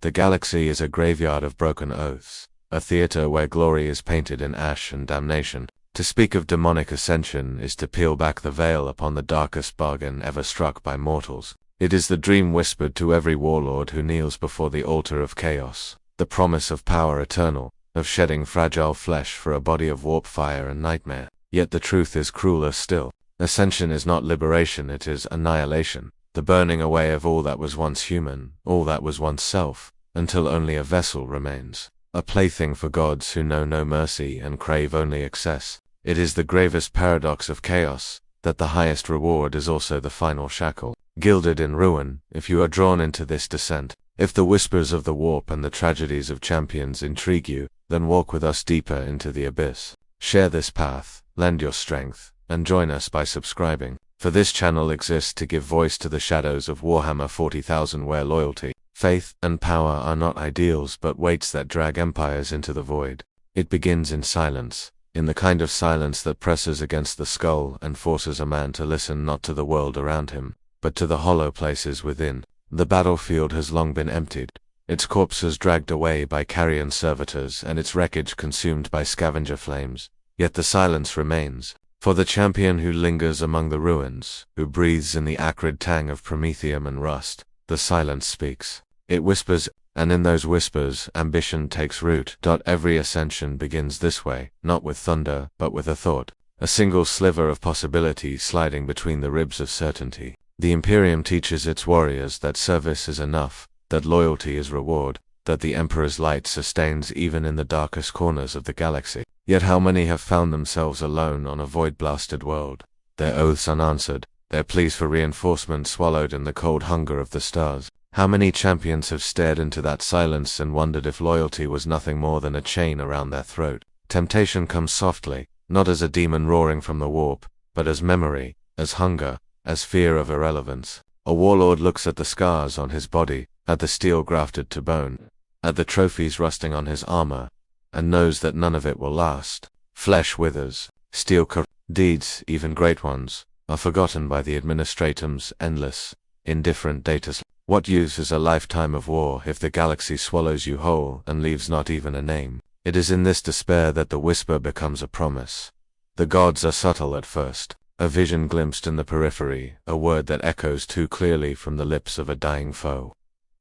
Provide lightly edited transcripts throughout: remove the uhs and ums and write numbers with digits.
The galaxy is a graveyard of broken oaths, a theater where glory is painted in ash and damnation. To speak of demonic ascension is to peel back the veil upon the darkest bargain ever struck by mortals. It is the dream whispered to every warlord who kneels before the altar of chaos, the promise of power eternal, of shedding fragile flesh for a body of warp fire and nightmare. Yet the truth is crueler still. Ascension is not liberation, it is annihilation, the burning away of all that was once human, all that was once self, until only a vessel remains, a plaything for gods who know no mercy and crave only excess. It is the gravest paradox of chaos, that the highest reward is also the final shackle. Gilded in ruin, if you are drawn into this descent, if the whispers of the warp and the tragedies of champions intrigue you, then walk with us deeper into the abyss. Share this path, lend your strength, and join us by subscribing, for this channel exists to give voice to the shadows of Warhammer 40,000, where loyalty, faith, and power are not ideals but weights that drag empires into the void. It begins in silence, in the kind of silence that presses against the skull and forces a man to listen not to the world around him, but to the hollow places within. The battlefield has long been emptied, its corpses dragged away by carrion servitors and its wreckage consumed by scavenger flames. Yet the silence remains, for the champion who lingers among the ruins, who breathes in the acrid tang of promethium and rust, the silence speaks. It whispers, and in those whispers ambition takes root. Every ascension begins this way, not with thunder, but with a thought, a single sliver of possibility sliding between the ribs of certainty. The Imperium teaches its warriors that service is enough, that loyalty is reward, that the Emperor's light sustains even in the darkest corners of the galaxy. Yet how many have found themselves alone on a void-blasted world, their oaths unanswered, their pleas for reinforcement swallowed in the cold hunger of the stars? How many champions have stared into that silence and wondered if loyalty was nothing more than a chain around their throat? Temptation comes softly, not as a demon roaring from the warp, but as memory, as hunger, as fear of irrelevance. A warlord looks at the scars on his body, at the steel grafted to bone, at the trophies rusting on his armor, and knows that none of it will last. Flesh withers, steel deeds, even great ones, are forgotten by the administratum's endless, indifferent data. What use is a lifetime of war if the galaxy swallows you whole and leaves not even a name? It is in this despair that the whisper becomes a promise. The gods are subtle at first, a vision glimpsed in the periphery, a word that echoes too clearly from the lips of a dying foe.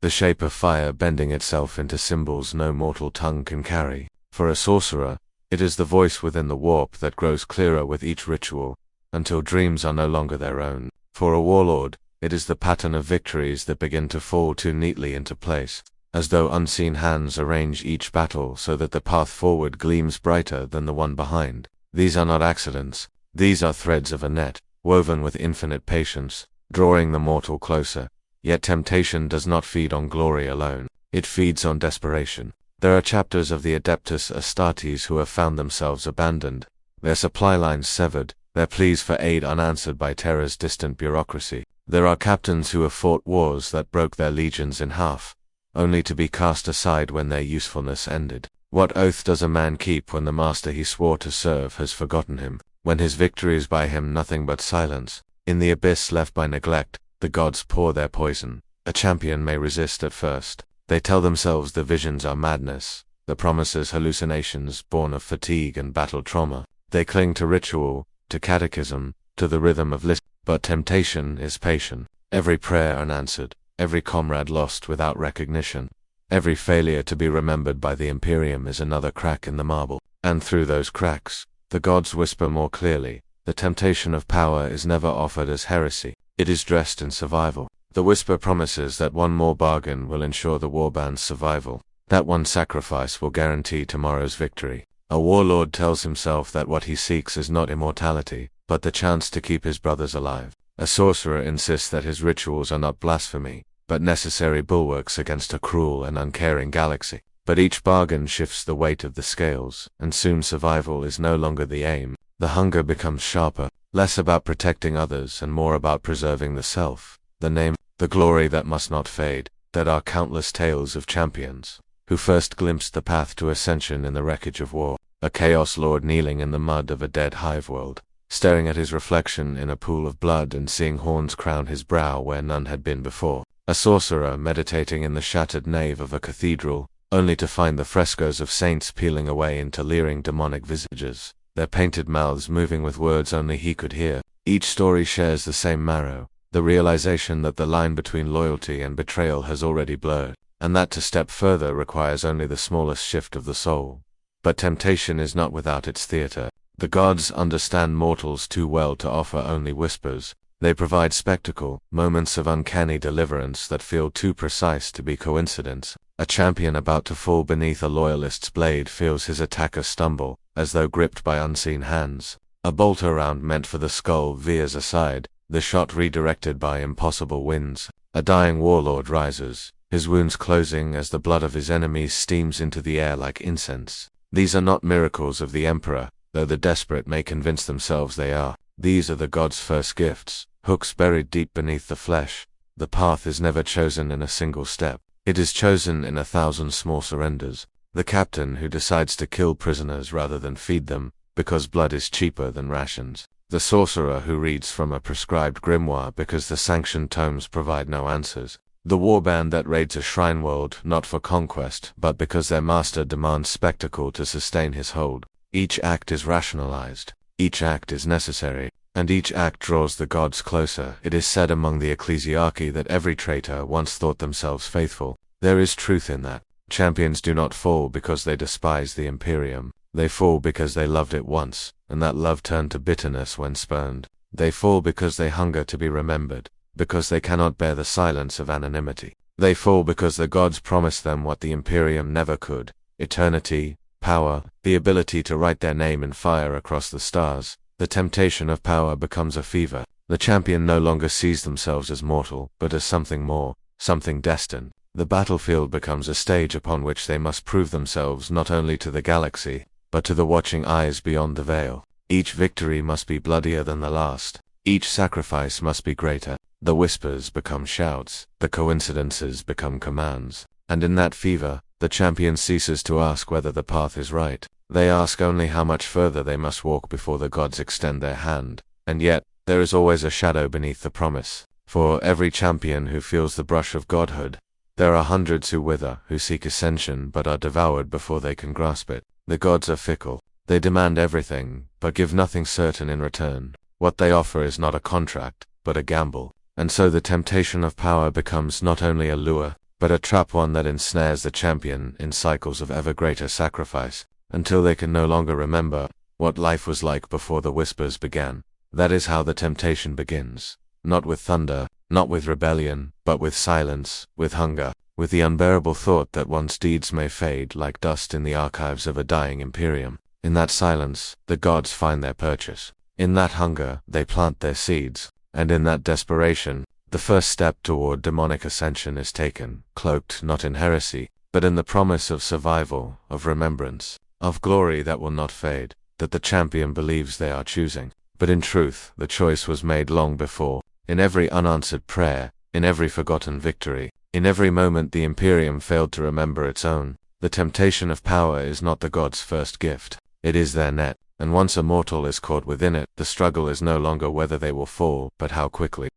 The shape of fire bending itself into symbols no mortal tongue can carry. For a sorcerer, it is the voice within the warp that grows clearer with each ritual, until dreams are no longer their own. For a warlord, it is the pattern of victories that begin to fall too neatly into place, as though unseen hands arrange each battle so that the path forward gleams brighter than the one behind. These are not accidents, these are threads of a net, woven with infinite patience, drawing the mortal closer. Yet temptation does not feed on glory alone, it feeds on desperation. There are chapters of the Adeptus Astartes who have found themselves abandoned, their supply lines severed, their pleas for aid unanswered by Terra's distant bureaucracy. There are captains who have fought wars that broke their legions in half, only to be cast aside when their usefulness ended. What oath does a man keep when the master he swore to serve has forgotten him, when his victory is by him nothing but silence? In the abyss left by neglect, the gods pour their poison. A champion may resist at first. They tell themselves the visions are madness, the promises hallucinations born of fatigue and battle trauma. They cling to ritual, to catechism, to the rhythm of listening. But temptation is patient. Every prayer unanswered, every comrade lost without recognition, every failure to be remembered by the Imperium is another crack in the marble. And through those cracks, the gods whisper more clearly. The temptation of power is never offered as heresy. It is dressed in survival. The whisper promises that one more bargain will ensure the warband's survival. That one sacrifice will guarantee tomorrow's victory. A warlord tells himself that what he seeks is not immortality, but the chance to keep his brothers alive. A sorcerer insists that his rituals are not blasphemy, but necessary bulwarks against a cruel and uncaring galaxy. But each bargain shifts the weight of the scales, and soon survival is no longer the aim. The hunger becomes sharper, less about protecting others and more about preserving the self, the name, the glory that must not fade. That are countless tales of champions, who first glimpsed the path to ascension in the wreckage of war. A chaos lord kneeling in the mud of a dead hive world, staring at his reflection in a pool of blood and seeing horns crown his brow where none had been before. A sorcerer meditating in the shattered nave of a cathedral, only to find the frescoes of saints peeling away into leering demonic visages, their painted mouths moving with words only he could hear. Each story shares the same marrow, the realization that the line between loyalty and betrayal has already blurred, and that to step further requires only the smallest shift of the soul. But temptation is not without its theater. The gods understand mortals too well to offer only whispers. They provide spectacle, moments of uncanny deliverance that feel too precise to be coincidence. A champion about to fall beneath a loyalist's blade feels his attacker stumble, as though gripped by unseen hands. A bolt around meant for the skull veers aside, the shot redirected by impossible winds. A dying warlord rises, his wounds closing as the blood of his enemies steams into the air like incense. These are not miracles of the Emperor, though the desperate may convince themselves they are. These are the gods' first gifts, hooks buried deep beneath the flesh. The path is never chosen in a single step. It is chosen in 1,000 small surrenders. The captain who decides to kill prisoners rather than feed them, because blood is cheaper than rations. The sorcerer who reads from a prescribed grimoire because the sanctioned tomes provide no answers. The warband that raids a shrine world not for conquest, but because their master demands spectacle to sustain his hold. Each act is rationalized. Each act is necessary, and each act draws the gods closer. It is said among the ecclesiarchy that every traitor once thought themselves faithful. There is truth in that. Champions do not fall because they despise the Imperium. They fall because they loved it once, and that love turned to bitterness when spurned. They fall because they hunger to be remembered, because they cannot bear the silence of anonymity. They fall because the gods promised them what the Imperium never could: eternity, power, the ability to write their name in fire across the stars. The temptation of power becomes a fever. The champion no longer sees themselves as mortal, but as something more, something destined. The battlefield becomes a stage upon which they must prove themselves not only to the galaxy, but to the watching eyes beyond the veil. Each victory must be bloodier than the last. Each sacrifice must be greater. The whispers become shouts, the coincidences become commands. And in that fever, the champion ceases to ask whether the path is right. They ask only how much further they must walk before the gods extend their hand. And yet, there is always a shadow beneath the promise. For every champion who feels the brush of godhood, there are hundreds who wither, who seek ascension but are devoured before they can grasp it. The gods are fickle. They demand everything, but give nothing certain in return. What they offer is not a contract, but a gamble. And so the temptation of power becomes not only a lure, but a trap, one that ensnares the champion in cycles of ever greater sacrifice, until they can no longer remember what life was like before the whispers began. That is how the temptation begins. Not with thunder, not with rebellion, but with silence, with hunger, with the unbearable thought that one's deeds may fade like dust in the archives of a dying Imperium. In that silence, the gods find their purchase. In that hunger, they plant their seeds. And in that desperation, the first step toward demonic ascension is taken, cloaked not in heresy, but in the promise of survival, of remembrance, of glory that will not fade, that the champion believes they are choosing. But in truth, the choice was made long before. In every unanswered prayer, in every forgotten victory, in every moment the Imperium failed to remember its own. The temptation of power is not the gods' first gift. It is their net. And once a mortal is caught within it, the struggle is no longer whether they will fall, but how quickly.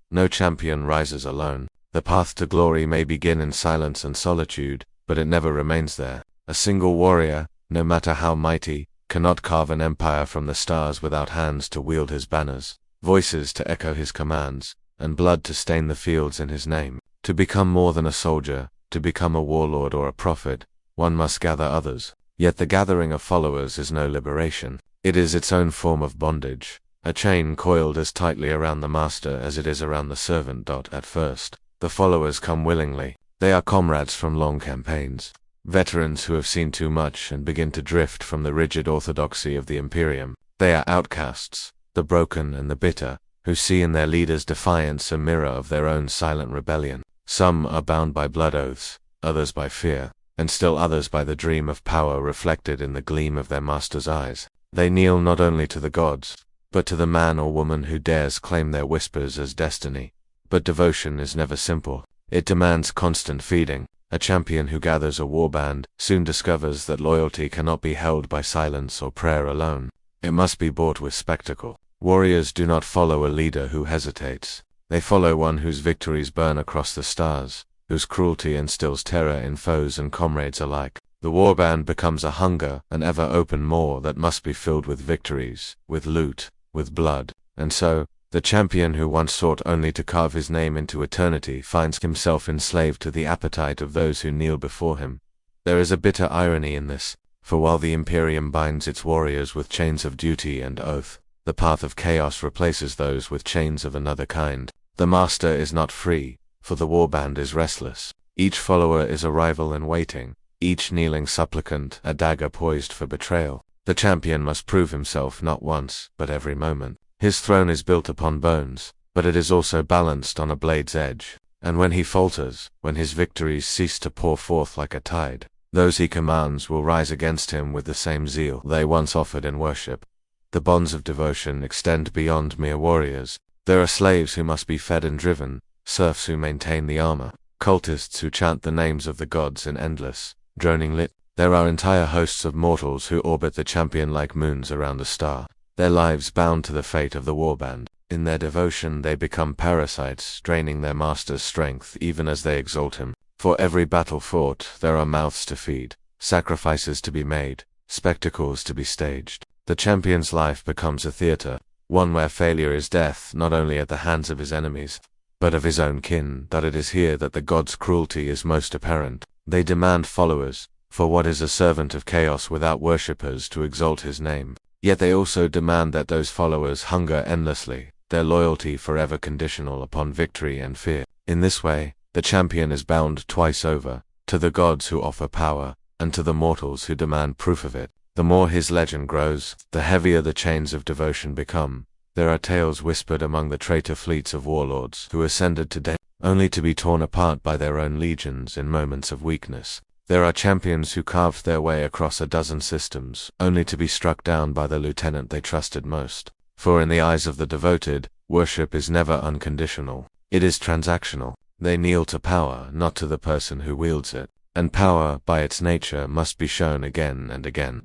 No champion rises alone. The path to glory may begin in silence and solitude, but it never remains there. A single warrior, no matter how mighty, cannot carve an empire from the stars without hands to wield his banners, voices to echo his commands, and blood to stain the fields in his name. To become more than a soldier, to become a warlord or a prophet, one must gather others. Yet the gathering of followers is no liberation. It is its own form of bondage, a chain coiled as tightly around the master as it is around the servant. At first, the followers come willingly. They are comrades from long campaigns, veterans who have seen too much and begin to drift from the rigid orthodoxy of the Imperium. They are outcasts, the broken and the bitter, who see in their leaders' defiance a mirror of their own silent rebellion. Some are bound by blood oaths, others by fear, and still others by the dream of power reflected in the gleam of their master's eyes. They kneel not only to the gods, but to the man or woman who dares claim their whispers as destiny. But devotion is never simple. It demands constant feeding. A champion who gathers a warband soon discovers that loyalty cannot be held by silence or prayer alone. It must be bought with spectacle. Warriors do not follow a leader who hesitates. They follow one whose victories burn across the stars, whose cruelty instills terror in foes and comrades alike. The warband becomes a hunger, an ever-open maw that must be filled with victories, with loot, with blood. And so, the champion who once sought only to carve his name into eternity finds himself enslaved to the appetite of those who kneel before him. There is a bitter irony in this, for while the Imperium binds its warriors with chains of duty and oath, the path of chaos replaces those with chains of another kind. The master is not free, for the warband is restless. Each follower is a rival in waiting, each kneeling supplicant a dagger poised for betrayal. The champion must prove himself not once, but every moment. His throne is built upon bones, but it is also balanced on a blade's edge. And when he falters, when his victories cease to pour forth like a tide, those he commands will rise against him with the same zeal they once offered in worship. The bonds of devotion extend beyond mere warriors. There are slaves who must be fed and driven, serfs who maintain the armor, cultists who chant the names of the gods in endless, droning lit. There are entire hosts of mortals who orbit the champion like moons around a star, their lives bound to the fate of the warband. In their devotion they become parasites, draining their master's strength even as they exalt him. For every battle fought, there are mouths to feed, sacrifices to be made, spectacles to be staged. The champion's life becomes a theater, one where failure is death not only at the hands of his enemies, but of his own kin. That it is here that the gods' cruelty is most apparent. They demand followers, for what is a servant of chaos without worshippers to exalt his name? Yet they also demand that those followers hunger endlessly, their loyalty forever conditional upon victory and fear. In this way, the champion is bound twice over, to the gods who offer power, and to the mortals who demand proof of it. The more his legend grows, the heavier the chains of devotion become. There are tales whispered among the traitor fleets of warlords who ascended to Daemonic, only to be torn apart by their own legions in moments of weakness. There are champions who carved their way across a dozen systems, only to be struck down by the lieutenant they trusted most. For in the eyes of the devoted, worship is never unconditional. It is transactional. They kneel to power, not to the person who wields it. And power, by its nature, must be shown again and again,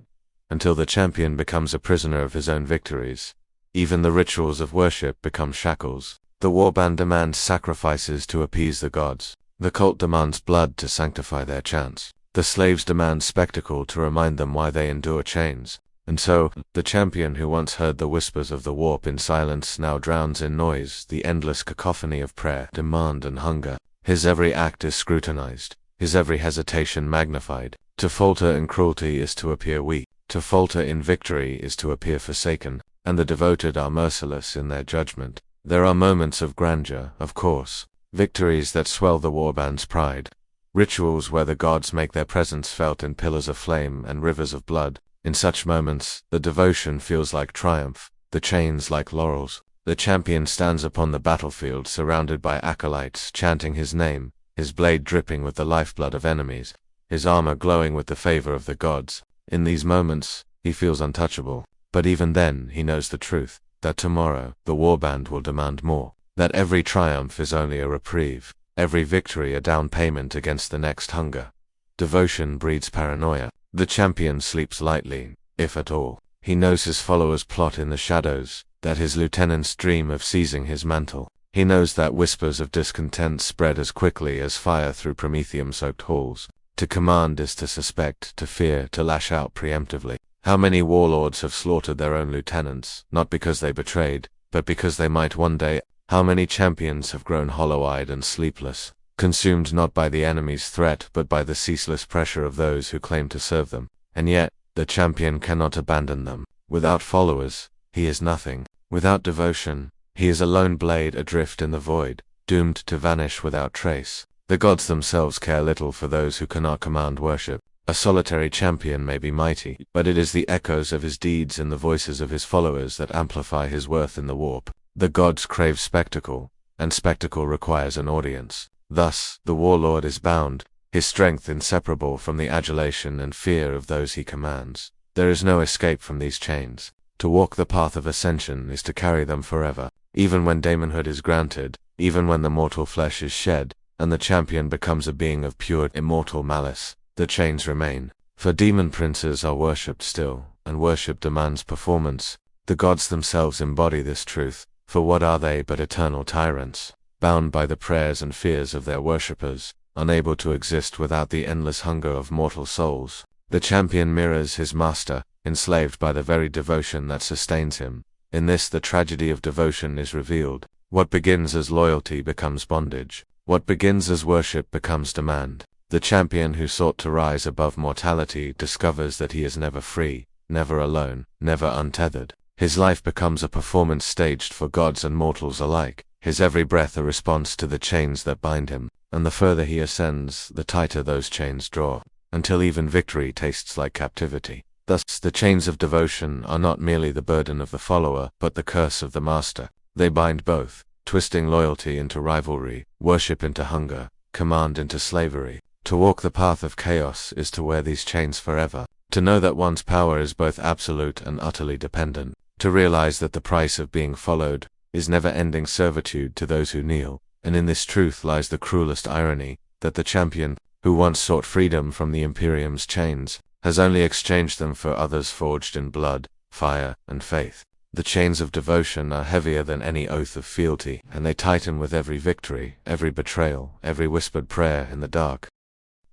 until the champion becomes a prisoner of his own victories. Even the rituals of worship become shackles. The warband demands sacrifices to appease the gods. The cult demands blood to sanctify their chants. The slaves demand spectacle to remind them why they endure chains. And so, the champion who once heard the whispers of the warp in silence now drowns in noise, the endless cacophony of prayer, demand and hunger. His every act is scrutinized, his every hesitation magnified. To falter in cruelty is to appear weak. To falter in victory is to appear forsaken, and the devoted are merciless in their judgment. There are moments of grandeur, of course, victories that swell the warband's pride, rituals where the gods make their presence felt in pillars of flame and rivers of blood. In such moments, the devotion feels like triumph, the chains like laurels. The champion stands upon the battlefield surrounded by acolytes chanting his name, his blade dripping with the lifeblood of enemies, his armor glowing with the favor of the gods. In these moments, he feels untouchable. But even then, he knows the truth, that tomorrow, the warband will demand more, that every triumph is only a reprieve, every victory a down payment against the next hunger. Devotion breeds paranoia. The champion sleeps lightly, if at all. He knows his followers plot in the shadows, that his lieutenants dream of seizing his mantle. He knows that whispers of discontent spread as quickly as fire through promethium-soaked halls. To command is to suspect, to fear, to lash out preemptively. How many warlords have slaughtered their own lieutenants, not because they betrayed, but because they might one day? How many champions have grown hollow-eyed and sleepless, consumed not by the enemy's threat but by the ceaseless pressure of those who claim to serve them? And yet, the champion cannot abandon them. Without followers, he is nothing. Without devotion, he is a lone blade adrift in the void, doomed to vanish without trace. The gods themselves care little for those who cannot command worship. A solitary champion may be mighty, but it is the echoes of his deeds and the voices of his followers that amplify his worth in the warp. The gods crave spectacle, and spectacle requires an audience. Thus, the warlord is bound, his strength inseparable from the adulation and fear of those he commands. There is no escape from these chains. To walk the path of ascension is to carry them forever. Even when daemonhood is granted, even when the mortal flesh is shed, and the champion becomes a being of pure, immortal malice, the chains remain. For demon princes are worshipped still, and worship demands performance. The gods themselves embody this truth, for what are they but eternal tyrants? bound by the prayers and fears of their worshippers, unable to exist without the endless hunger of mortal souls. The champion mirrors his master, enslaved by the very devotion that sustains him. In this the tragedy of devotion is revealed. What begins as loyalty becomes bondage. What begins as worship becomes demand. The champion who sought to rise above mortality discovers that he is never free, never alone, never untethered. His life becomes a performance staged for gods and mortals alike, his every breath a response to the chains that bind him, and the further he ascends, the tighter those chains draw, until even victory tastes like captivity. Thus, the chains of devotion are not merely the burden of the follower, but the curse of the master. They bind both, twisting loyalty into rivalry, worship into hunger, command into slavery. To walk the path of chaos is to wear these chains forever, to know that one's power is both absolute and utterly dependent, to realize that the price of being followed is never-ending servitude to those who kneel, and in this truth lies the cruelest irony, that the champion, who once sought freedom from the Imperium's chains, has only exchanged them for others forged in blood, fire, and faith. The chains of devotion are heavier than any oath of fealty, and they tighten with every victory, every betrayal, every whispered prayer in the dark.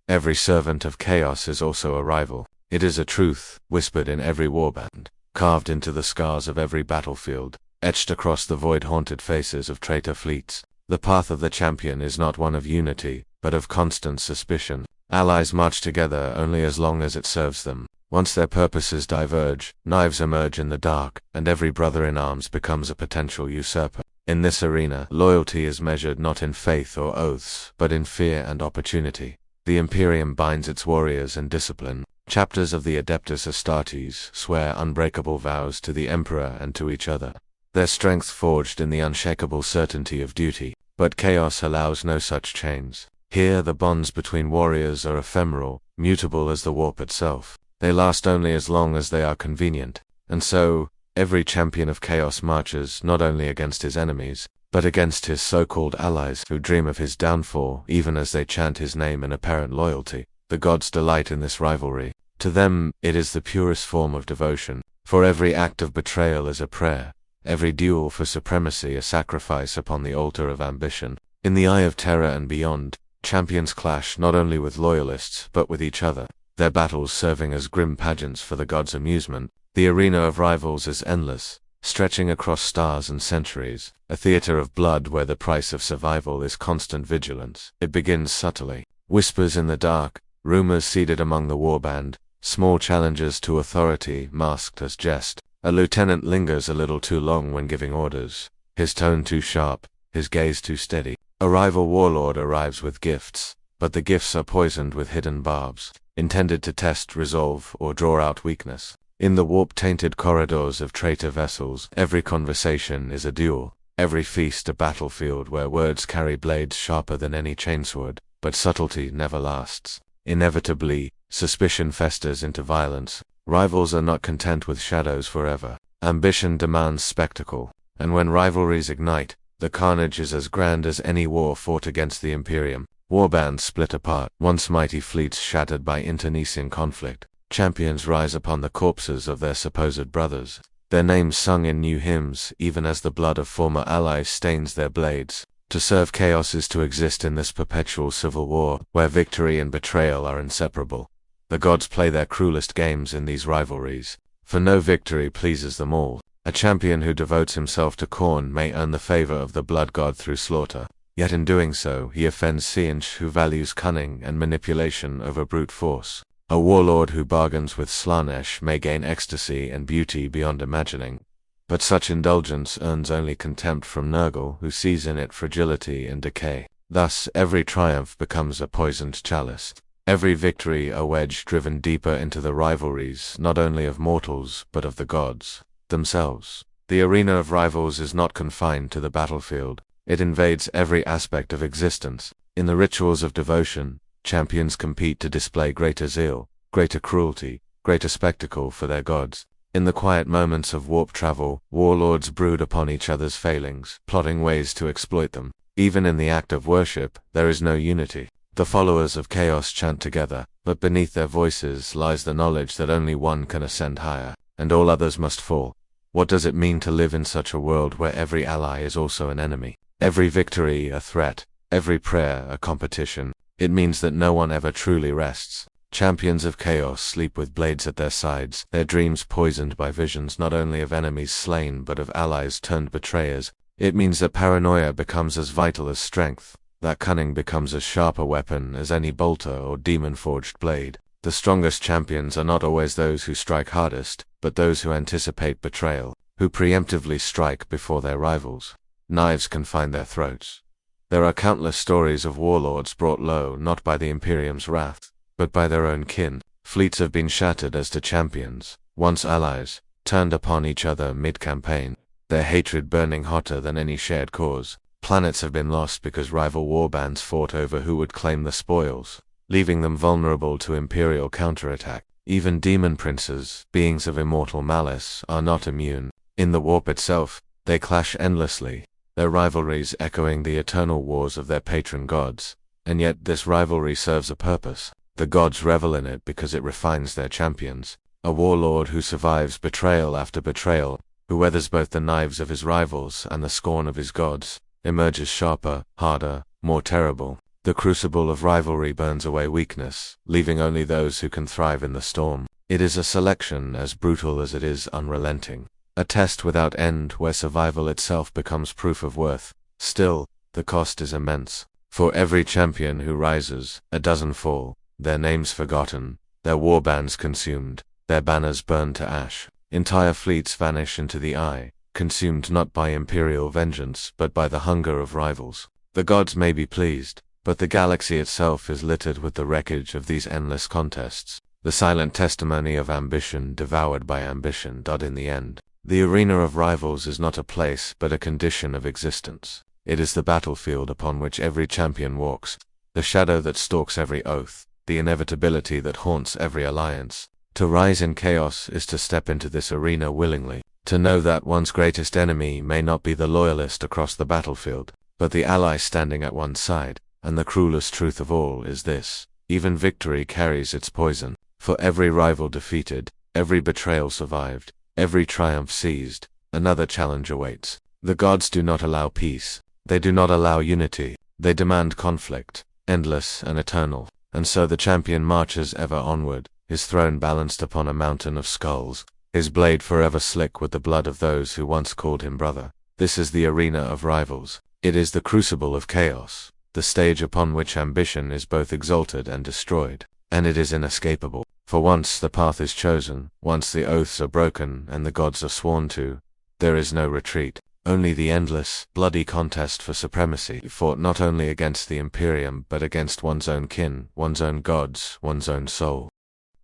Every servant of chaos is also a rival. It is a truth, whispered in every warband, carved into the scars of every battlefield, etched across the void-haunted faces of traitor fleets. The path of the champion is not one of unity, but of constant suspicion. Allies march together only as long as it serves them. Once their purposes diverge, knives emerge in the dark, and every brother in arms becomes a potential usurper. In this arena, loyalty is measured not in faith or oaths, but in fear and opportunity. The Imperium binds its warriors in discipline. Chapters of the Adeptus Astartes swear unbreakable vows to the Emperor and to each other, their strength forged in the unshakable certainty of duty. But chaos allows no such chains. Here the bonds between warriors are ephemeral, mutable as the warp itself. They last only as long as they are convenient. And so, every champion of chaos marches not only against his enemies, but against his so-called allies who dream of his downfall even as they chant his name in apparent loyalty. The gods delight in this rivalry. To them, it is the purest form of devotion, for every act of betrayal is a prayer, every duel for supremacy a sacrifice upon the altar of ambition. In the eye of terror and beyond, champions clash not only with loyalists but with each other, their battles serving as grim pageants for the gods' amusement. The arena of rivals is endless, stretching across stars and centuries, a theater of blood where the price of survival is constant vigilance. It begins subtly, whispers in the dark, rumors seeded among the warband, small challenges to authority masked as jest. A lieutenant lingers a little too long when giving orders, his tone too sharp, his gaze too steady. A rival warlord arrives with gifts, but the gifts are poisoned with hidden barbs, intended to test, resolve, or draw out weakness. In the warp-tainted corridors of traitor vessels, every conversation is a duel, every feast a battlefield where words carry blades sharper than any chainsword, but subtlety never lasts. Inevitably, suspicion festers into violence. Rivals are not content with shadows forever. Ambition demands spectacle, and when rivalries ignite, the carnage is as grand as any war fought against the Imperium. Warbands split apart, once mighty fleets shattered by internecine conflict. Champions rise upon the corpses of their supposed brothers, their names sung in new hymns even as the blood of former allies stains their blades. To serve chaos is to exist in this perpetual civil war, where victory and betrayal are inseparable. The gods play their cruelest games in these rivalries, for no victory pleases them all. A champion who devotes himself to Khorne may earn the favor of the blood god through slaughter, yet in doing so he offends Siege, who values cunning and manipulation over brute force. A warlord who bargains with Slaanesh may gain ecstasy and beauty beyond imagining, but such indulgence earns only contempt from Nurgle, who sees in it fragility and decay. Thus every triumph becomes a poisoned chalice, every victory a wedge driven deeper into the rivalries not only of mortals but of the gods themselves. The arena of rivals is not confined to the battlefield. It invades every aspect of existence. In the rituals of devotion, champions compete to display greater zeal, greater cruelty, greater spectacle for their gods. In the quiet moments of warp travel, warlords brood upon each other's failings, plotting ways to exploit them. Even in the act of worship, there is no unity. The followers of chaos chant together, but beneath their voices lies the knowledge that only one can ascend higher, and all others must fall. What does it mean to live in such a world where every ally is also an enemy? Every victory a threat, every prayer a competition. It means that no one ever truly rests. Champions of chaos sleep with blades at their sides, their dreams poisoned by visions not only of enemies slain but of allies turned betrayers. It means that paranoia becomes as vital as strength, that cunning becomes as sharp a weapon as any bolter or demon-forged blade. The strongest champions are not always those who strike hardest, but those who anticipate betrayal, who preemptively strike before their rivals. Knives can find their throats. There are countless stories of warlords brought low not by the Imperium's wrath, but by their own kin. Fleets have been shattered as to champions, once allies, turned upon each other mid-campaign, their hatred burning hotter than any shared cause. Planets have been lost because rival warbands fought over who would claim the spoils, leaving them vulnerable to Imperial counterattack. Even demon princes, beings of immortal malice, are not immune. In the warp itself, they clash endlessly, their rivalries echoing the eternal wars of their patron gods. And yet this rivalry serves a purpose. The gods revel in it because it refines their champions. A warlord who survives betrayal after betrayal, who weathers both the knives of his rivals and the scorn of his gods, emerges sharper, harder, more terrible. The crucible of rivalry burns away weakness, leaving only those who can thrive in the storm. It is a selection as brutal as it is unrelenting. A test without end where survival itself becomes proof of worth. Still, the cost is immense. For every champion who rises, a dozen fall, their names forgotten, their warbands consumed, their banners burned to ash. Entire fleets vanish into the eye, consumed not by imperial vengeance but by the hunger of rivals. The gods may be pleased, but the galaxy itself is littered with the wreckage of these endless contests, the silent testimony of ambition devoured by ambition. In the end, the arena of rivals is not a place but a condition of existence. It is the battlefield upon which every champion walks, the shadow that stalks every oath, the inevitability that haunts every alliance. To rise in chaos is to step into this arena willingly, to know that one's greatest enemy may not be the loyalist across the battlefield, but the ally standing at one's side. And the cruelest truth of all is this: even victory carries its poison. For every rival defeated, every betrayal survived, every triumph seized, another challenge awaits. The gods do not allow peace. They do not allow unity. They demand conflict, endless and eternal. And so the champion marches ever onward, his throne balanced upon a mountain of skulls, his blade forever slick with the blood of those who once called him brother. This is the arena of rivals. It is the crucible of chaos, the stage upon which ambition is both exalted and destroyed. And it is inescapable. For once the path is chosen, once the oaths are broken and the gods are sworn to, there is no retreat. Only the endless, bloody contest for supremacy, fought not only against the Imperium but against one's own kin, one's own gods, one's own soul.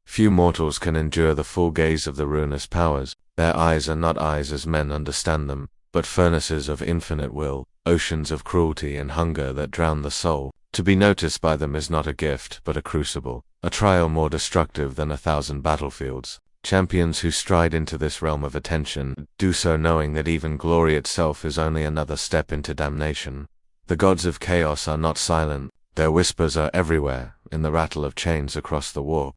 Few mortals can endure the full gaze of the ruinous powers. Their eyes are not eyes as men understand them, but furnaces of infinite will, oceans of cruelty and hunger that drown the soul. To be noticed by them is not a gift but a crucible, a trial more destructive than 1,000 battlefields. Champions who stride into this realm of attention do so knowing that even glory itself is only another step into damnation. The gods of chaos are not silent. Their whispers are everywhere, in the rattle of chains across the warp,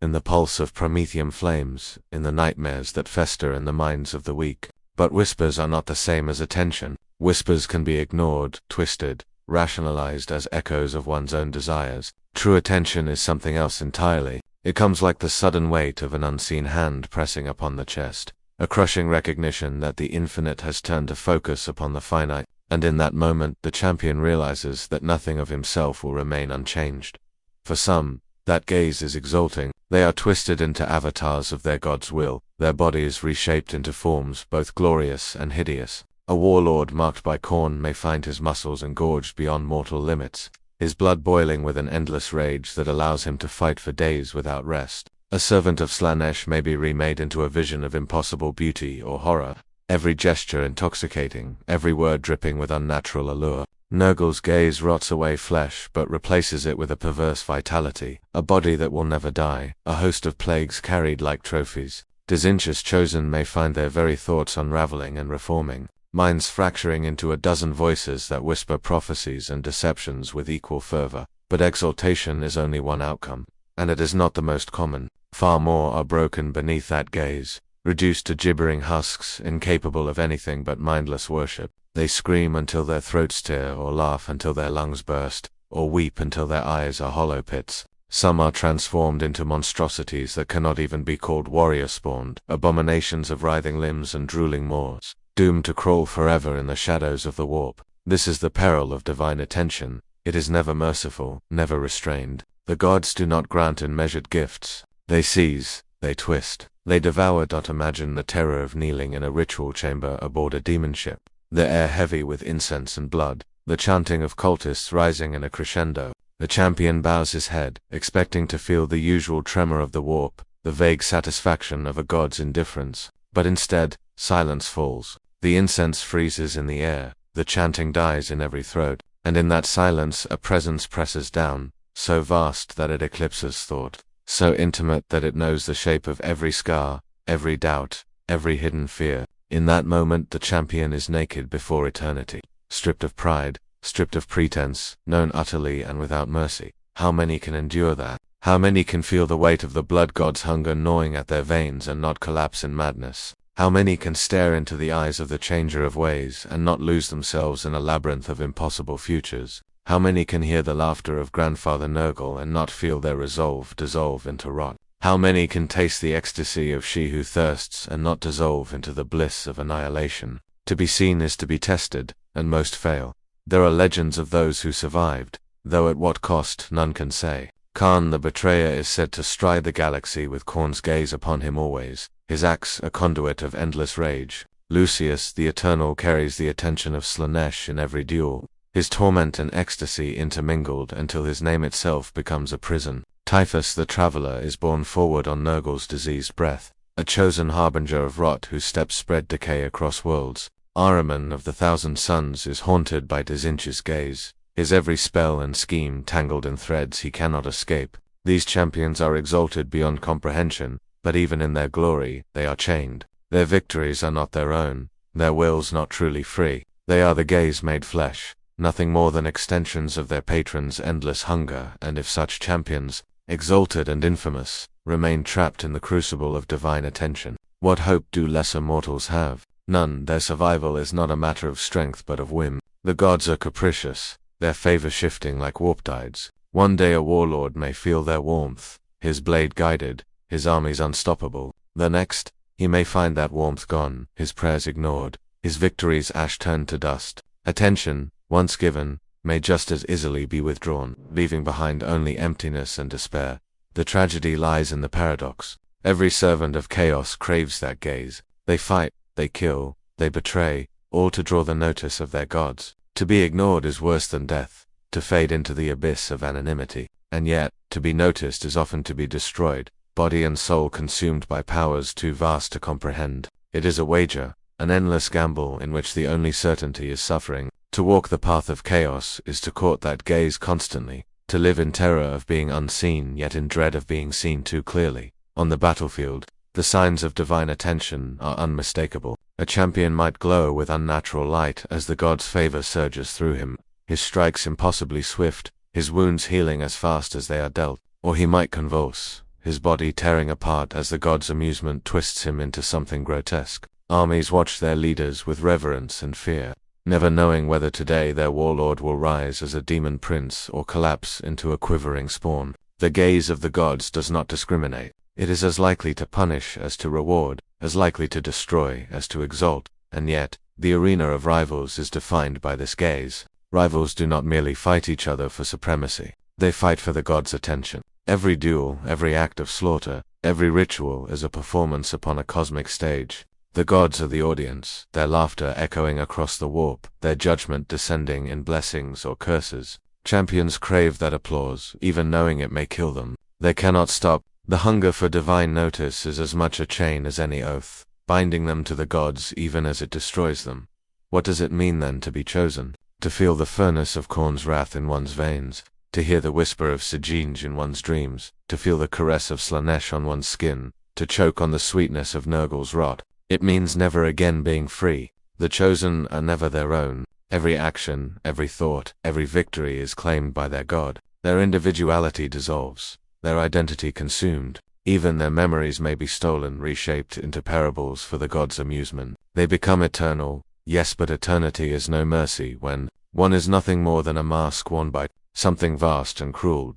in the pulse of Promethean flames, in the nightmares that fester in the minds of the weak. But whispers are not the same as attention. Whispers can be ignored, twisted, rationalized as echoes of one's own desires. True attention is something else entirely. It comes like the sudden weight of an unseen hand pressing upon the chest, a crushing recognition that the infinite has turned to focus upon the finite, and in that moment the champion realizes that nothing of himself will remain unchanged. For some, that gaze is exalting. They are twisted into avatars of their god's will, their bodies reshaped into forms both glorious and hideous. A warlord marked by Khorne may find his muscles engorged beyond mortal limits, his blood boiling with an endless rage that allows him to fight for days without rest. A servant of Slaanesh may be remade into a vision of impossible beauty or horror, every gesture intoxicating, every word dripping with unnatural allure. Nurgle's gaze rots away flesh but replaces it with a perverse vitality, a body that will never die, a host of plagues carried like trophies. Dizinch's chosen may find their very thoughts unraveling and reforming, minds fracturing into a dozen voices that whisper prophecies and deceptions with equal fervor. But exaltation is only one outcome, and it is not the most common. Far more are broken beneath that gaze, reduced to gibbering husks, incapable of anything but mindless worship. They scream until their throats tear, or laugh until their lungs burst, or weep until their eyes are hollow pits. Some are transformed into monstrosities that cannot even be called warrior-spawned, abominations of writhing limbs and drooling maws, doomed to crawl forever in the shadows of the warp. This is the peril of divine attention. It is never merciful, never restrained. The gods do not grant unmeasured gifts. They seize, they twist, they devour. Imagine the terror of kneeling in a ritual chamber aboard a demon ship, the air heavy with incense and blood, the chanting of cultists rising in a crescendo. The champion bows his head, expecting to feel the usual tremor of the warp, the vague satisfaction of a god's indifference. But instead, silence falls. The incense freezes in the air, the chanting dies in every throat, and in that silence a presence presses down, so vast that it eclipses thought, so intimate that it knows the shape of every scar, every doubt, every hidden fear. In that moment the champion is naked before eternity, stripped of pride, stripped of pretense, known utterly and without mercy. How many can endure that? How many can feel the weight of the blood god's hunger gnawing at their veins and not collapse in madness? How many can stare into the eyes of the changer of ways and not lose themselves in a labyrinth of impossible futures? How many can hear the laughter of Grandfather Nurgle and not feel their resolve dissolve into rot? How many can taste the ecstasy of she who thirsts and not dissolve into the bliss of annihilation? To be seen is to be tested, and most fail. There are legends of those who survived, though at what cost none can say. Khan the Betrayer is said to stride the galaxy with Khorne's gaze upon him always, his axe a conduit of endless rage. Lucius the Eternal carries the attention of Slaanesh in every duel, his torment and ecstasy intermingled until his name itself becomes a prison. Typhus the Traveler is borne forward on Nurgle's diseased breath, a chosen harbinger of rot whose steps spread decay across worlds. Ahriman of the Thousand Suns is haunted by Dazinch's gaze, his every spell and scheme tangled in threads he cannot escape. These champions are exalted beyond comprehension, but even in their glory, they are chained. Their victories are not their own, their wills not truly free. They are the gaze made flesh, nothing more than extensions of their patron's endless hunger. And if such champions, exalted and infamous, remain trapped in the crucible of divine attention, what hope do lesser mortals have? None. Their survival is not a matter of strength but of whim. The gods are capricious, their favor shifting like warp tides. One day a warlord may feel their warmth, his blade guided, his armies unstoppable. The next, he may find that warmth gone, his prayers ignored, his victories ash turned to dust. Attention, once given, may just as easily be withdrawn, leaving behind only emptiness and despair. The tragedy lies in the paradox. Every servant of chaos craves that gaze. They fight, they kill, they betray, all to draw the notice of their gods. To be ignored is worse than death, to fade into the abyss of anonymity. And yet, to be noticed is often to be destroyed, body and soul consumed by powers too vast to comprehend. It is a wager, an endless gamble in which the only certainty is suffering. To walk the path of chaos is to court that gaze constantly, to live in terror of being unseen yet in dread of being seen too clearly. On the battlefield, the signs of divine attention are unmistakable. A champion might glow with unnatural light as the god's favor surges through him, his strikes impossibly swift, his wounds healing as fast as they are dealt. Or he might convulse, his body tearing apart as the god's amusement twists him into something grotesque. Armies watch their leaders with reverence and fear, never knowing whether today their warlord will rise as a demon prince or collapse into a quivering spawn. The gaze of the gods does not discriminate. It is as likely to punish as to reward, as likely to destroy as to exalt, and yet, the arena of rivals is defined by this gaze. Rivals do not merely fight each other for supremacy, they fight for the god's attention. Every duel, every act of slaughter, every ritual is a performance upon a cosmic stage. The gods are the audience, their laughter echoing across the warp, their judgment descending in blessings or curses. Champions crave that applause, even knowing it may kill them. They cannot stop. The hunger for divine notice is as much a chain as any oath, binding them to the gods even as it destroys them. What does it mean then to be chosen? To feel the furnace of Khorne's wrath in one's veins, to hear the whisper of Sejinj in one's dreams, to feel the caress of Slaanesh on one's skin, to choke on the sweetness of Nurgle's rot. It means never again being free. The chosen are never their own. Every action, every thought, every victory is claimed by their god. Their individuality dissolves, their identity consumed. Even their memories may be stolen, reshaped into parables for the god's amusement. They become eternal, Yes, but eternity is no mercy when one is nothing more than a mask worn by something vast and cruel.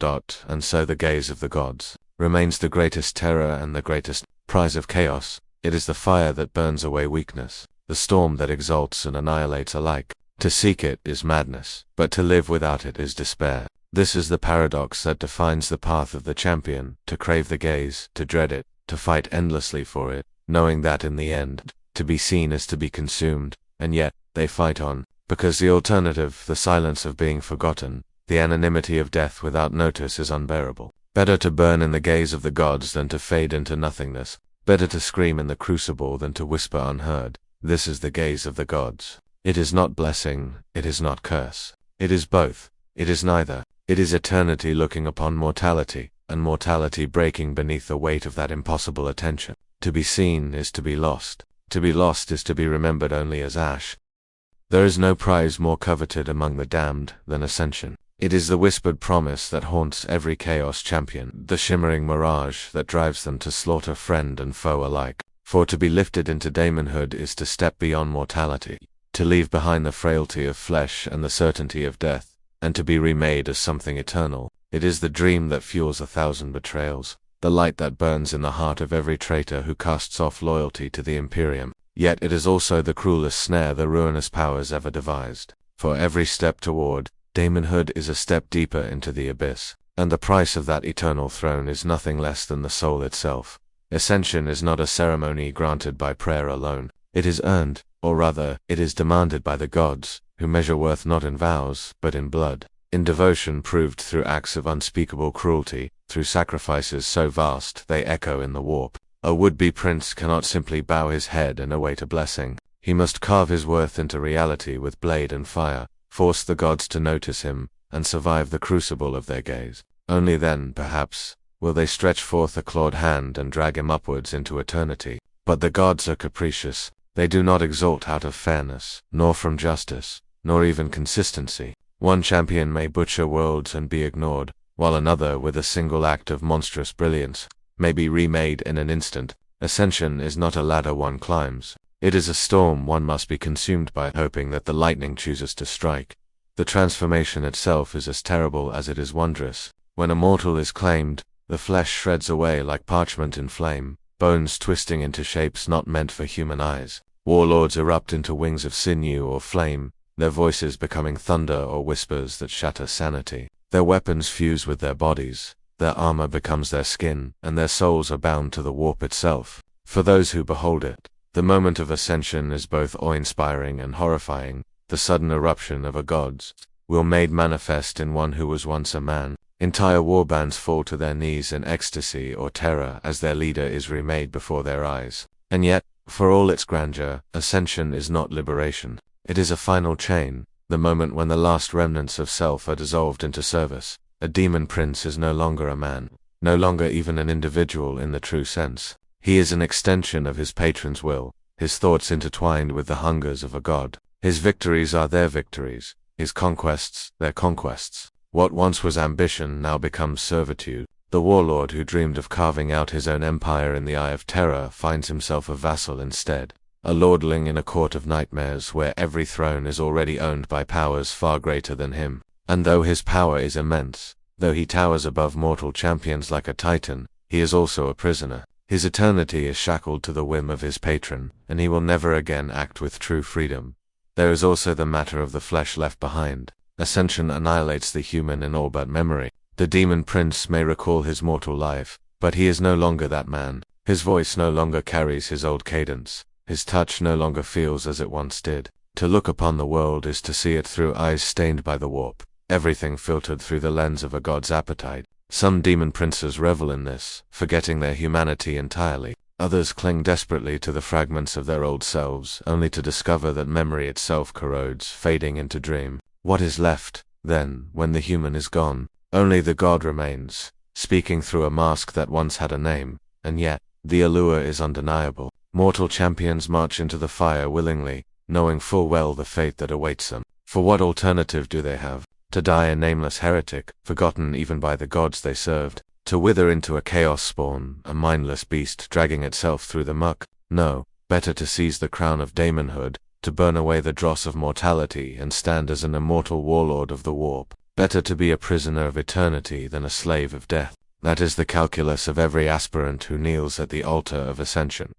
And so the gaze of the gods remains the greatest terror and the greatest prize of chaos. It is the fire that burns away weakness, the storm that exalts and annihilates alike. To seek it is madness, but to live without it is despair. This is the paradox that defines the path of the champion: to crave the gaze, to dread it, to fight endlessly for it, knowing that in the end, to be seen is to be consumed, and yet they fight on, because the alternative, the silence of being forgotten, the anonymity of death without notice, is unbearable. Better to burn in the gaze of the gods than to fade into nothingness. Better to scream in the crucible than to whisper unheard. This is the gaze of the gods. It is not blessing, it is not curse. It is both. It is neither. It is eternity looking upon mortality, and mortality breaking beneath the weight of that impossible attention. To be seen is to be lost. To be lost is to be remembered only as ash. There is no prize more coveted among the damned than Ascension. It is the whispered promise that haunts every chaos champion, the shimmering mirage that drives them to slaughter friend and foe alike. For to be lifted into daemonhood is to step beyond mortality, to leave behind the frailty of flesh and the certainty of death, and to be remade as something eternal. It is the dream that fuels 1,000 betrayals, the light that burns in the heart of every traitor who casts off loyalty to the Imperium. Yet it is also the cruelest snare the ruinous powers ever devised. For every step toward daemonhood is a step deeper into the abyss, and the price of that eternal throne is nothing less than the soul itself. Ascension is not a ceremony granted by prayer alone. It is earned, or rather, it is demanded by the gods, who measure worth not in vows, but in blood, in devotion proved through acts of unspeakable cruelty, through sacrifices so vast they echo in the warp. A would-be prince cannot simply bow his head and await a blessing. He must carve his worth into reality with blade and fire, force the gods to notice him, and survive the crucible of their gaze. Only then, perhaps, will they stretch forth a clawed hand and drag him upwards into eternity. But the gods are capricious. They do not exalt out of fairness, nor from justice, nor even consistency. One champion may butcher worlds and be ignored, while another, with a single act of monstrous brilliance, may be remade in an instant. Ascension is not a ladder one climbs. It is a storm one must be consumed by, hoping that the lightning chooses to strike. The transformation itself is as terrible as it is wondrous. When a mortal is claimed, the flesh shreds away like parchment in flame, bones twisting into shapes not meant for human eyes. Warlords erupt into wings of sinew or flame, their voices becoming thunder or whispers that shatter sanity. Their weapons fuse with their bodies, their armor becomes their skin, and their souls are bound to the warp itself. For those who behold it, the moment of ascension is both awe-inspiring and horrifying. The sudden eruption of a god's will made manifest in one who was once a man. Entire warbands fall to their knees in ecstasy or terror as their leader is remade before their eyes. And yet, for all its grandeur, ascension is not liberation. It is a final chain, the moment when the last remnants of self are dissolved into service. A demon prince is no longer a man, no longer even an individual in the true sense. He is an extension of his patron's will, his thoughts intertwined with the hungers of a god. His victories are their victories, his conquests their conquests. What once was ambition now becomes servitude. The warlord who dreamed of carving out his own empire in the eye of terror finds himself a vassal instead, a lordling in a court of nightmares where every throne is already owned by powers far greater than him. And though his power is immense, though he towers above mortal champions like a titan, he is also a prisoner. His eternity is shackled to the whim of his patron, and he will never again act with true freedom. There is also the matter of the flesh left behind. Ascension annihilates the human in all but memory. The demon prince may recall his mortal life, but he is no longer that man. His voice no longer carries his old cadence. His touch no longer feels as it once did. To look upon the world is to see it through eyes stained by the warp, everything filtered through the lens of a god's appetite. Some demon princes revel in this, forgetting their humanity entirely. Others cling desperately to the fragments of their old selves, only to discover that memory itself corrodes, fading into dream. What is left, then, when the human is gone? Only the god remains, speaking through a mask that once had a name, and yet, the allure is undeniable. Mortal champions march into the fire willingly, knowing full well the fate that awaits them. For what alternative do they have? To die a nameless heretic, forgotten even by the gods they served? To wither into a chaos spawn, a mindless beast dragging itself through the muck? No, better to seize the crown of daemonhood, to burn away the dross of mortality and stand as an immortal warlord of the warp. Better to be a prisoner of eternity than a slave of death. That is the calculus of every aspirant who kneels at the altar of Ascension.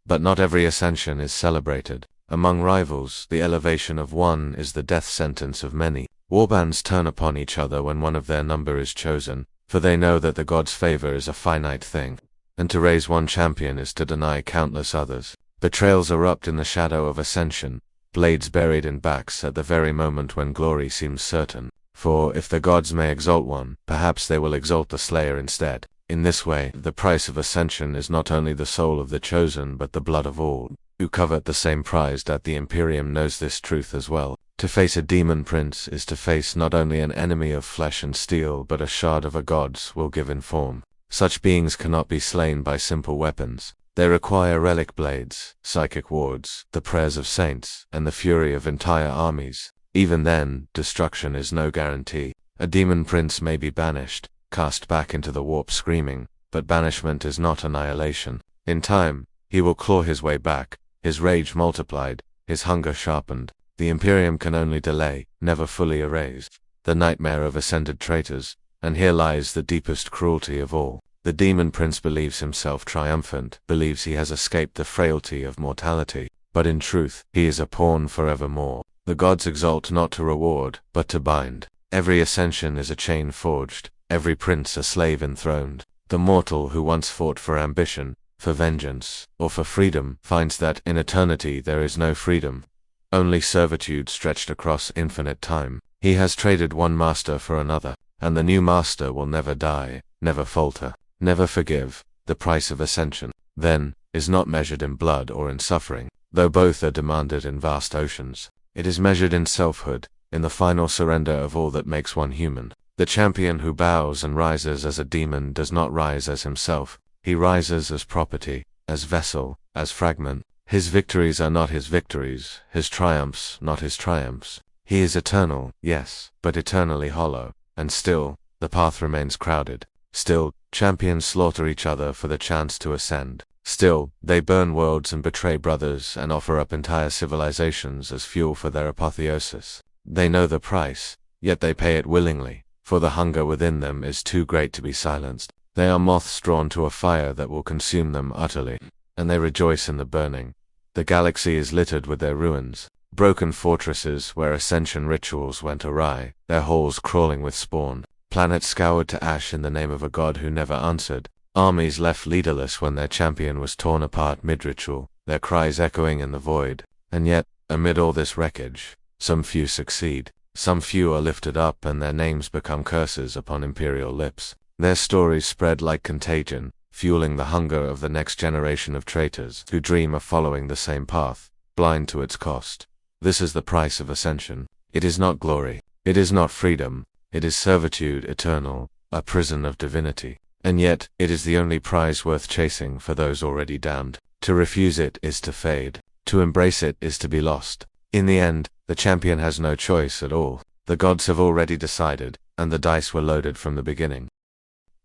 But not every Ascension is celebrated. Among rivals, the elevation of one is the death sentence of many. Warbands turn upon each other when one of their number is chosen, for they know that the god's favor is a finite thing, and to raise one champion is to deny countless others. Betrayals erupt in the shadow of Ascension, blades buried in backs at the very moment when glory seems certain. For if the gods may exalt one, perhaps they will exalt the slayer instead. In this way, the price of Ascension is not only the soul of the chosen but the blood of all who covet the same prize. That the Imperium knows this truth as well. To face a demon prince is to face not only an enemy of flesh and steel but a shard of a god's will-given form. Such beings cannot be slain by simple weapons. They require relic blades, psychic wards, the prayers of saints, and the fury of entire armies. Even then, destruction is no guarantee. A demon prince may be banished, cast back into the warp screaming, but banishment is not annihilation. In time, he will claw his way back, his rage multiplied, his hunger sharpened. The Imperium can only delay, never fully erase. The nightmare of ascended traitors, and here lies the deepest cruelty of all. The demon prince believes himself triumphant, believes he has escaped the frailty of mortality, but in truth, he is a pawn forevermore. The gods exalt not to reward, but to bind. Every Ascension is a chain forged, every prince a slave enthroned. The mortal who once fought for ambition, for vengeance, or for freedom, finds that in eternity there is no freedom, only servitude stretched across infinite time. He has traded one master for another, and the new master will never die, never falter, never forgive. The price of Ascension, then, is not measured in blood or in suffering, though both are demanded in vast oceans. It is measured in selfhood, in the final surrender of all that makes one human. The champion who bows and rises as a demon does not rise as himself. He rises as property, as vessel, as fragment. His victories are not his victories, his triumphs not his triumphs. He is eternal, yes, but eternally hollow. And still, the path remains crowded. Still, champions slaughter each other for the chance to ascend. Still, they burn worlds and betray brothers and offer up entire civilizations as fuel for their apotheosis. They know the price, yet they pay it willingly, for the hunger within them is too great to be silenced. They are moths drawn to a fire that will consume them utterly, and they rejoice in the burning. The galaxy is littered with their ruins, broken fortresses where Ascension rituals went awry, their halls crawling with spawn, planets scoured to ash in the name of a god who never answered, armies left leaderless when their champion was torn apart mid-ritual, their cries echoing in the void. And yet, amid all this wreckage, some few succeed, some few are lifted up and their names become curses upon imperial lips. Their stories spread like contagion, fueling the hunger of the next generation of traitors who dream of following the same path, blind to its cost. This is the price of Ascension. It is not glory. It is not freedom. It is servitude eternal, a prison of divinity. And yet, it is the only prize worth chasing for those already damned. To refuse it is to fade. To embrace it is to be lost. In the end, the champion has no choice at all. The gods have already decided, and the dice were loaded from the beginning.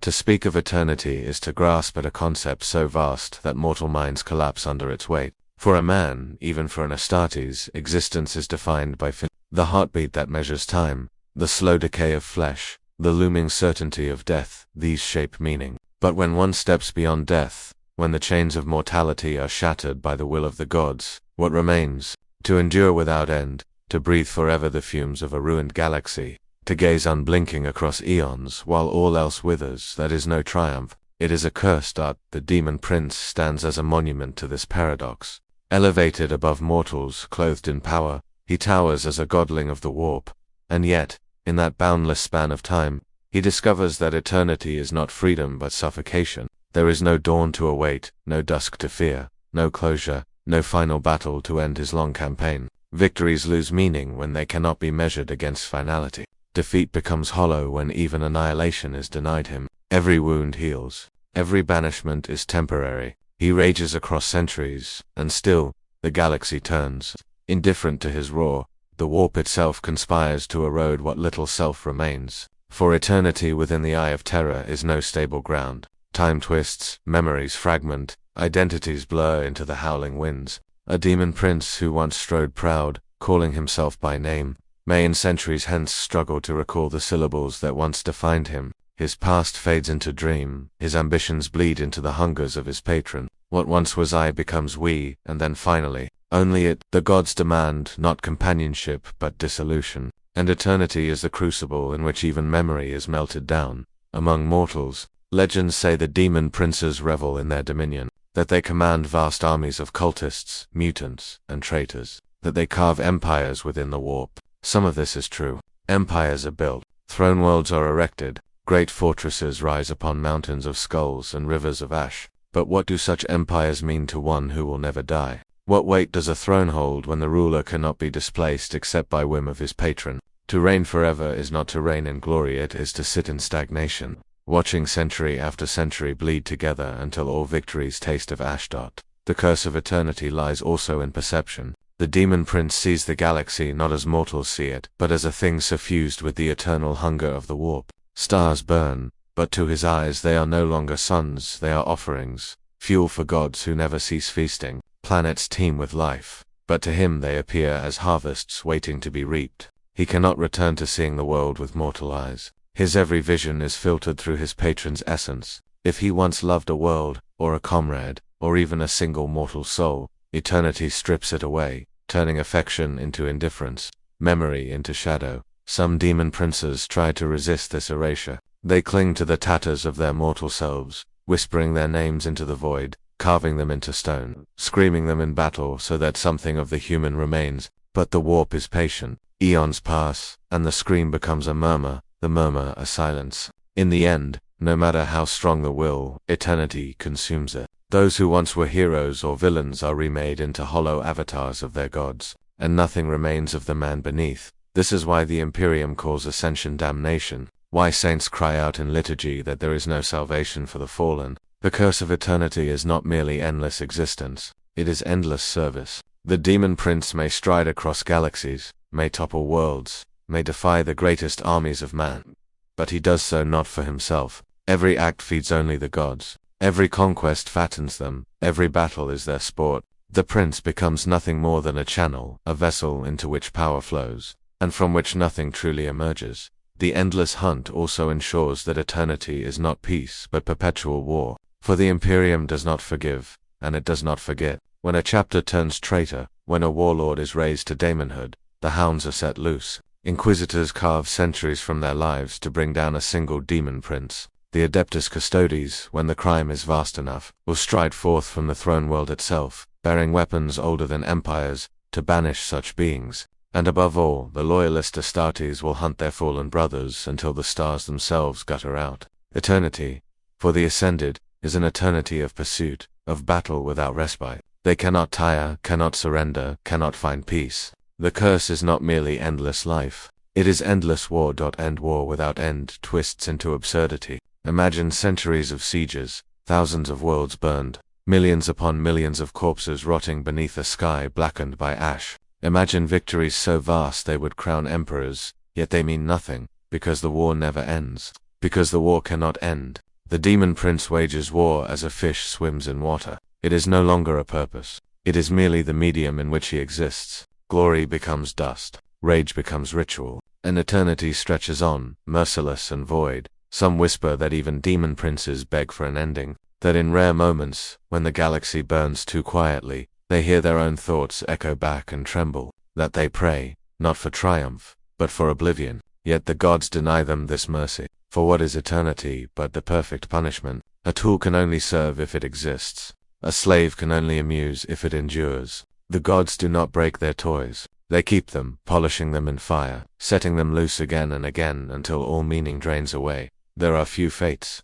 To speak of eternity is to grasp at a concept so vast that mortal minds collapse under its weight. For a man, even for an Astartes, existence is defined by the heartbeat that measures time, the slow decay of flesh, the looming certainty of death. These shape meaning. But when one steps beyond death, when the chains of mortality are shattered by the will of the gods, what remains? To endure without end, to breathe forever the fumes of a ruined galaxy, to gaze unblinking across eons while all else withers. That is no triumph. It is a cursed art. The demon prince stands as a monument to this paradox. Elevated above mortals, clothed in power, he towers as a godling of the warp. And yet, in that boundless span of time, he discovers that eternity is not freedom but suffocation. There is no dawn to await, no dusk to fear, no closure, no final battle to end his long campaign. Victories lose meaning when they cannot be measured against finality. Defeat becomes hollow when even annihilation is denied him. Every wound heals. Every banishment is temporary. He rages across centuries, and still, the galaxy turns. Indifferent to his roar, the warp itself conspires to erode what little self remains. For eternity within the eye of terror is no stable ground. Time twists, memories fragment, identities blur into the howling winds. A demon prince who once strode proud, calling himself by name, may in centuries hence struggle to recall the syllables that once defined him. His past fades into dream, his ambitions bleed into the hungers of his patron. What once was I becomes we, and then finally, only it. The gods demand not companionship but dissolution, and eternity is the crucible in which even memory is melted down. Among mortals, legends say the demon princes revel in their dominion, that they command vast armies of cultists, mutants, and traitors, that they carve empires within the warp. Some of this is true. Empires are built, throne worlds are erected, great fortresses rise upon mountains of skulls and rivers of ash. But what do such empires mean to one who will never die? What weight does a throne hold when the ruler cannot be displaced except by whim of his patron? To reign forever is not to reign in glory, it is to sit in stagnation, watching century after century bleed together until all victories taste of Ashdod. The curse of eternity lies also in perception. The demon prince sees the galaxy not as mortals see it, but as a thing suffused with the eternal hunger of the warp. Stars burn, but to his eyes they are no longer suns, they are offerings, fuel for gods who never cease feasting. Planets teem with life, but to him they appear as harvests waiting to be reaped. He cannot return to seeing the world with mortal eyes. His every vision is filtered through his patron's essence. If he once loved a world, or a comrade, or even a single mortal soul, eternity strips it away, turning affection into indifference, memory into shadow. Some demon princes try to resist this erasure. They cling to the tatters of their mortal selves, whispering their names into the void, carving them into stone, screaming them in battle so that something of the human remains. But the warp is patient. Eons pass, and the scream becomes a murmur, the murmur a silence. In the end, no matter how strong the will, eternity consumes it. Those who once were heroes or villains are remade into hollow avatars of their gods, and nothing remains of the man beneath. This is why the Imperium calls Ascension damnation, why saints cry out in liturgy that there is no salvation for the fallen. The curse of eternity is not merely endless existence, it is endless service. The demon prince may stride across galaxies, may topple worlds, may defy the greatest armies of man, but he does so not for himself. Every act feeds only the gods, every conquest fattens them, every battle is their sport. The prince becomes nothing more than a channel, a vessel into which power flows, and from which nothing truly emerges. The endless hunt also ensures that eternity is not peace but perpetual war. For the Imperium does not forgive, and it does not forget. When a chapter turns traitor, when a warlord is raised to daemonhood, the hounds are set loose. Inquisitors carve centuries from their lives to bring down a single demon prince. The Adeptus Custodes, when the crime is vast enough, will stride forth from the throne world itself, bearing weapons older than empires, to banish such beings. And above all, the loyalist Astartes will hunt their fallen brothers until the stars themselves gutter out. Eternity, for the Ascended, is an eternity of pursuit, of battle without respite. They cannot tire, cannot surrender, cannot find peace. The curse is not merely endless life, it is endless war. End war without end twists into absurdity. Imagine centuries of sieges, thousands of worlds burned, millions upon millions of corpses rotting beneath a sky blackened by ash. Imagine victories so vast they would crown emperors, yet they mean nothing, because the war never ends, because the war cannot end. The demon prince wages war as a fish swims in water. It is no longer a purpose, it is merely the medium in which he exists. Glory becomes dust, rage becomes ritual, and eternity stretches on, merciless and void. Some whisper that even demon princes beg for an ending, that in rare moments, when the galaxy burns too quietly, they hear their own thoughts echo back and tremble, that they pray, not for triumph, but for oblivion. Yet the gods deny them this mercy. For what is eternity but the perfect punishment? A tool can only serve if it exists. A slave can only amuse if it endures. The gods do not break their toys. They keep them, polishing them in fire, setting them loose again and again until all meaning drains away. There are few fates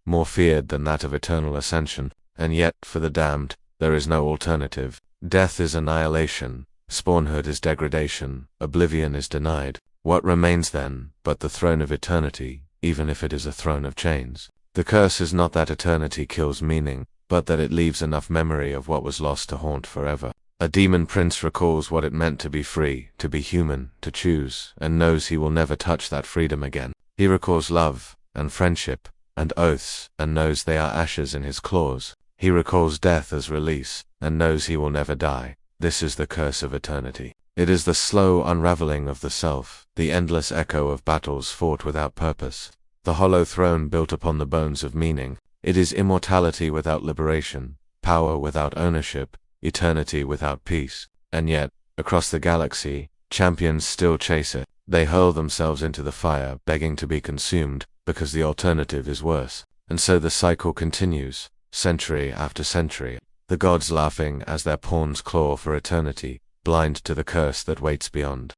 more feared than that of eternal ascension, and yet, for the damned, there is no alternative. Death is annihilation, spawnhood is degradation, oblivion is denied. What remains then but the throne of eternity, even if it is a throne of chains? The curse is not that eternity kills meaning, but that it leaves enough memory of what was lost to haunt forever. A demon prince recalls what it meant to be free, to be human, to choose, and knows he will never touch that freedom again. He recalls love, and friendship, and oaths, and knows they are ashes in his claws. He recalls death as release, and knows he will never die. This is the curse of eternity. It is the slow unraveling of the self, the endless echo of battles fought without purpose, the hollow throne built upon the bones of meaning. It is immortality without liberation, power without ownership, eternity without peace. And yet, across the galaxy, champions still chase it. They hurl themselves into the fire, begging to be consumed, because the alternative is worse. And so the cycle continues, century after century, the gods laughing as their pawns claw for eternity, blind to the curse that waits beyond.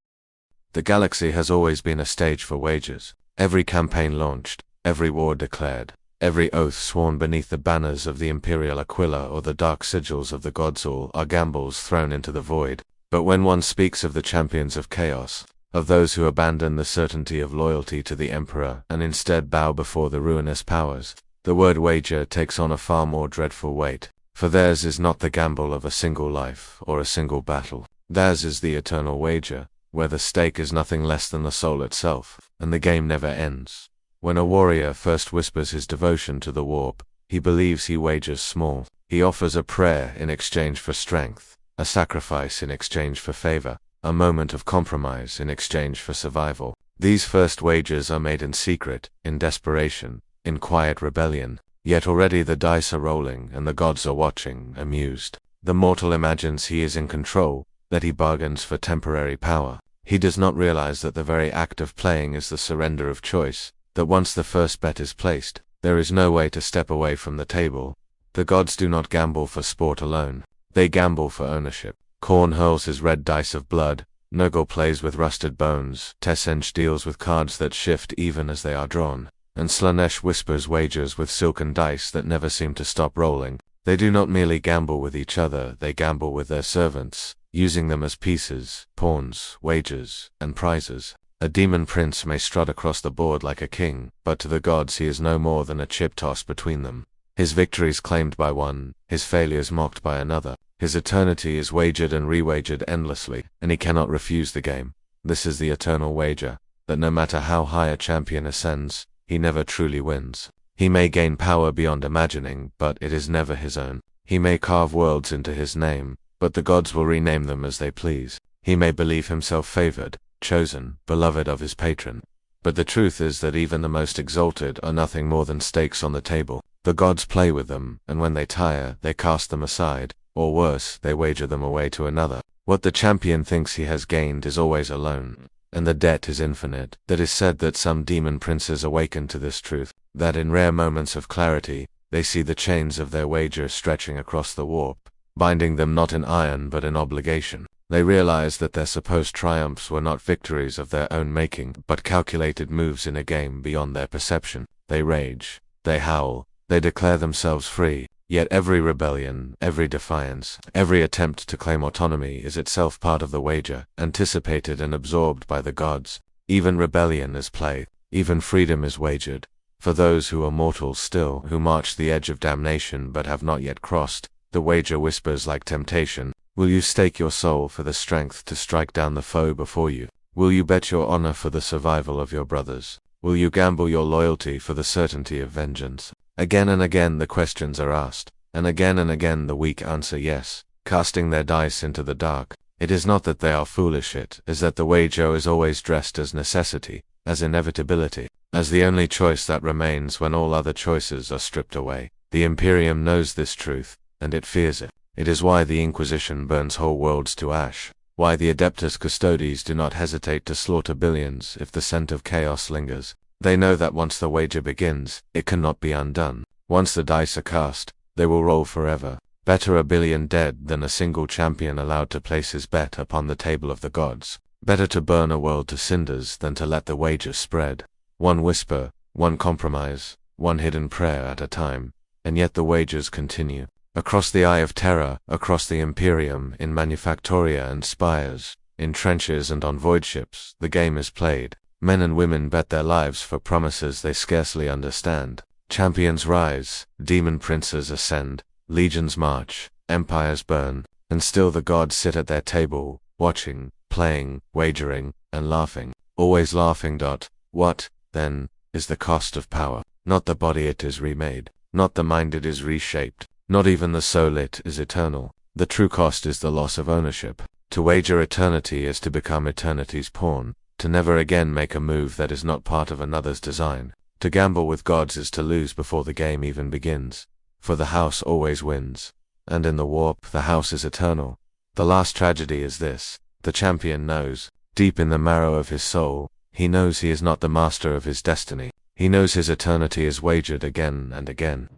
The galaxy has always been a stage for wagers. Every campaign launched, every war declared, every oath sworn beneath the banners of the Imperial Aquila or the dark sigils of the gods, all are gambles thrown into the void. But when one speaks of the champions of chaos, of those who abandon the certainty of loyalty to the Emperor and instead bow before the ruinous powers, the word wager takes on a far more dreadful weight. For theirs is not the gamble of a single life or a single battle. Theirs is the eternal wager, where the stake is nothing less than the soul itself, and the game never ends. When a warrior first whispers his devotion to the warp, he believes he wagers small. He offers a prayer in exchange for strength, a sacrifice in exchange for favor, a moment of compromise in exchange for survival. These first wagers are made in secret, in desperation, in quiet rebellion. Yet already the dice are rolling and the gods are watching, amused. The mortal imagines he is in control, that he bargains for temporary power. He does not realize that the very act of playing is the surrender of choice, that once the first bet is placed, there is no way to step away from the table. The gods do not gamble for sport alone. They gamble for ownership. Khorne hurls his red dice of blood, Nurgle plays with rusted bones, Tessench deals with cards that shift even as they are drawn, and Slaanesh whispers wagers with silken dice that never seem to stop rolling. They do not merely gamble with each other, they gamble with their servants, using them as pieces, pawns, wagers, and prizes. A demon prince may strut across the board like a king, but to the gods he is no more than a chip tossed between them. His victories claimed by one, his failures mocked by another. His eternity is wagered and rewagered endlessly, and he cannot refuse the game. This is the eternal wager, that no matter how high a champion ascends, he never truly wins. He may gain power beyond imagining, but it is never his own. He may carve worlds into his name, but the gods will rename them as they please. He may believe himself favored, chosen, beloved of his patron. But the truth is that even the most exalted are nothing more than stakes on the table. The gods play with them, and when they tire, they cast them aside, or worse, they wager them away to another. What the champion thinks he has gained is always alone, and the debt is infinite. That is said that some demon princes awaken to this truth, that in rare moments of clarity, they see the chains of their wager stretching across the warp, binding them not in iron but in obligation. They realize that their supposed triumphs were not victories of their own making, but calculated moves in a game beyond their perception. They rage, they howl, they declare themselves free. Yet every rebellion, every defiance, every attempt to claim autonomy is itself part of the wager, anticipated and absorbed by the gods. Even rebellion is play, even freedom is wagered. For those who are mortal still, who march the edge of damnation but have not yet crossed, the wager whispers like temptation. Will you stake your soul for the strength to strike down the foe before you? Will you bet your honor for the survival of your brothers? Will you gamble your loyalty for the certainty of vengeance? Again and again the questions are asked, and again the weak answer yes, casting their dice into the dark. It is not that they are foolish, it is that the wager is always dressed as necessity, as inevitability, as the only choice that remains when all other choices are stripped away. The Imperium knows this truth, and it fears it. It is why the Inquisition burns whole worlds to ash, why the Adeptus Custodes do not hesitate to slaughter billions if the scent of chaos lingers. They know that once the wager begins, it cannot be undone. Once the dice are cast, they will roll forever. Better a billion dead than a single champion allowed to place his bet upon the table of the gods. Better to burn a world to cinders than to let the wager spread. One whisper, one compromise, one hidden prayer at a time, and yet the wagers continue. Across the Eye of Terror, across the Imperium, in Manufactoria and spires, in trenches and on void ships, the game is played. Men and women bet their lives for promises they scarcely understand. Champions rise, demon princes ascend, legions march, empires burn, and still the gods sit at their table, watching, playing, wagering, and laughing. Always laughing. What, then, is the cost of power? Not the body it is remade, not the mind it is reshaped, not even the soul it is eternal. The true cost is the loss of ownership. To wager eternity is to become eternity's pawn, to never again make a move that is not part of another's design. To gamble with gods is to lose before the game even begins. For the house always wins. And in the warp, the house is eternal. The last tragedy is this: the champion knows, deep in the marrow of his soul, he knows he is not the master of his destiny. He knows his eternity is wagered again and again.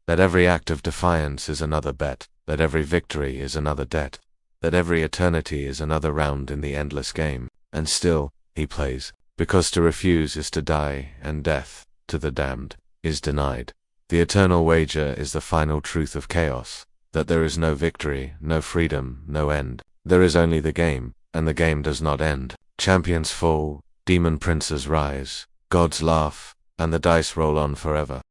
That every act of defiance is another bet, that every victory is another debt, that every eternity is another round in the endless game. And still, he plays, because to refuse is to die, and death, to the damned, is denied. The eternal wager is the final truth of chaos, that there is no victory, no freedom, no end. There is only the game, and the game does not end. Champions fall, demon princes rise, gods laugh, and the dice roll on forever.